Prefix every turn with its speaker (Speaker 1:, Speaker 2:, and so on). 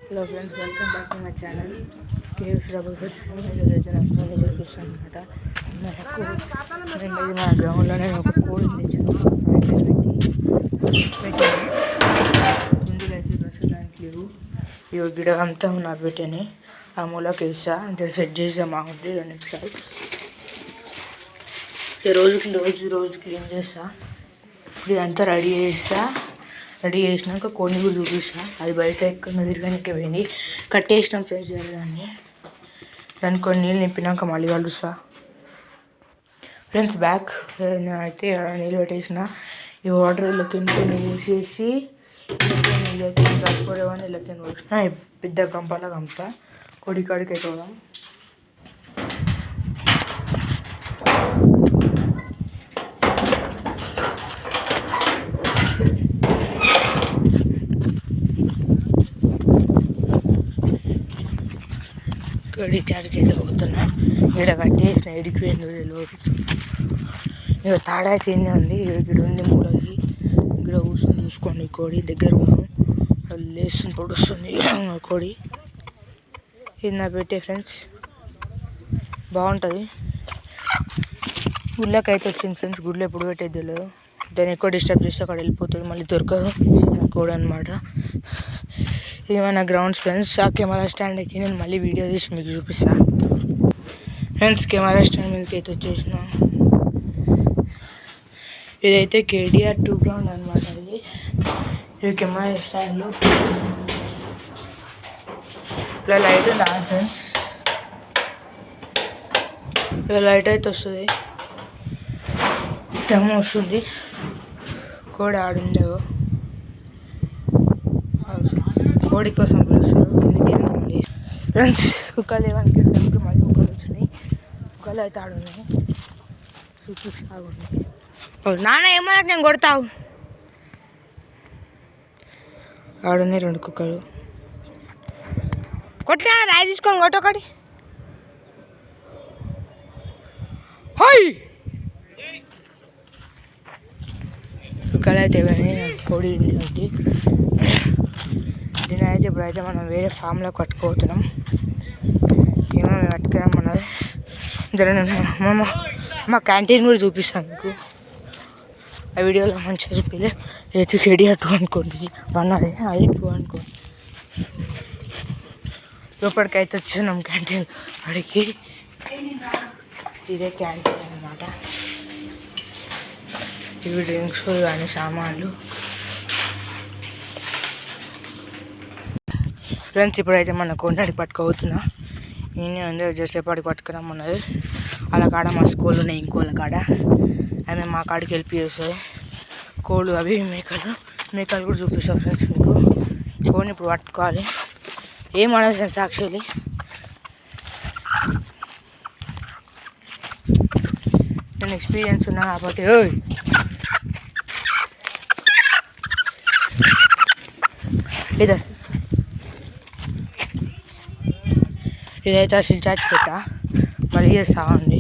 Speaker 1: Hello friends, welcome back to my channel caves double ఈరోజైతే నష్టంగా చూపిస్తాను అనమాట. ఇది మా గ్రౌండ్లోనే ఒక కోడి తెచ్చాను. ముందు వేసి ప్రస్తుతానికి లేవు. ఇవి గిడ అంతా నా పెట్టని ఆ మూలకి వేస్తా అంటే సెట్ చేసాం. మాకుంటే నెక్స్ట్ సారి రోజు క్లీన్ చేస్తా. ఇదంతా రెడీ చేసినాక కొన్ని కూడా చూపిస్తా. అది బయట ఎక్కడ తిరగడానికి పోయింది, కట్టేసినాం ఫ్రెండ్స్. దాన్ని కొన్ని నీళ్ళు నింపినాక మళ్ళీ కలుస్తా ఫ్రెండ్స్. బ్యాక్ అయితే నీళ్ళు పెట్టేసిన. ఈ వాటర్ ఇళ్ళకి మూసేసి నీళ్ళకి కట్టుకోలేవని ఇళ్ళకి పోసిన. పెద్ద గంపలా గంపుతా కొడి కాడికి అయిపోదాం. కొడి చాడికి అయితే పోతున్నా. ఇక్కడ కట్టేసిన ఎడికి పోయింది తెలియదు. ఇక తాడా చేంజ్ ఉంది. ఇక్కడ ఉంది మూలకి. ఇక్కడ కూర్చొని చూసుకోండి. కోడి దగ్గర అది లేస్తుంది, పొడుస్తుంది కోడి. ఇది నా పెట్టే ఫ్రెండ్స్, బాగుంటుంది. గుళ్ళకి అయితే వచ్చింది ఫ్రెండ్స్. గుళ్ళు ఎప్పుడు పెట్టేది తెలియదు. దాన్ని ఎక్కువ డిస్టర్బ్ చేస్తే అక్కడ వెళ్ళిపోతుంది, మళ్ళీ దొరకదు కోడి అనమాట. ఇది మన గ్రౌండ్స్ ఫ్రెండ్స్. ఆ కెమెరా స్టాండ్ ఎక్కి నేను మళ్ళీ వీడియో తీసి మీకు చూపిస్తాను ఫ్రెండ్స్. కెమెరా స్టాండ్ మీదకి అయితే వచ్చేసిన. ఇదైతే KDR 2 గ్రౌండ్ అనమాట. ఇది కెమెరా స్టాండ్లో ఇలా లైట్ ఉంది ఫ్రెండ్స్. ఇలా లైట్ అయితే వస్తుంది, డెమో వస్తుంది. కోడి ఆడిందేవో కోడి కోసం పిలుస్తారు. కిందికి మళ్ళీ ఫ్రెండ్స్ కుక్కలు ఏమనికి మళ్ళీ కుక్కలు వచ్చినాయి. కుక్కలు అయితే ఆడున్నాయి. చూపిస్తాగున్నాయి. నాన్న ఏమన్నా నేను కొడతావు. ఆడున్నాయి 2 కుక్కలు. కొట్టినా రాయి తీసుకొని కొట్టొకటి. హాయ్ కుక్కలు అయితే ఇవన్నీ కోడి ఉంది. దీని అయితే ఇప్పుడైతే మనం వేరే ఫామ్లో కట్టుకోతున్నాం. ఏమో మేము కట్టుకున్నాం అన్నది. మా క్యాంటీన్ కూడా చూపిస్తాను మీకు. ఆ వీడియోలో మంచిగా చూపిలే. అయితే KDR 2 అనుకోండి, 1 అది 2 అనుకోండి. లోపలికి అయితే వచ్చాం క్యాంటీన్ అడిగి. ఇదే క్యాంటీన్ అన్నమాట. ఇవి డ్రింక్స్ కానీ సామాన్లు. ఫ్రెండ్స్ ఇప్పుడైతే మన కొండడి పట్టుకోబోతున్నా. నేనే ఉంది జసేపాటికి పట్టుకురమ్మన్నది. అలా కాడ మా స్కూల్ ఉన్నాయి. ఇంకోళ్ళ కాడ ఆమె మా కాడికి హెల్ప్ చేస్తుంది. కోళ్ళు అవి మేకలు కూడా చూపిస్తాను ఫ్రెండ్స్ మీకు. కోడిని ఇప్పుడు పట్టుకోవాలి. ఏమన్నది ఫ్రెండ్స్ యాక్చువల్లీ నేను ఎక్స్పీరియన్స్ ఉన్నా కాబట్టి. ఇదైతే అసలు చాచి పెట్టా మళ్ళీ చేస్తా ఉంది.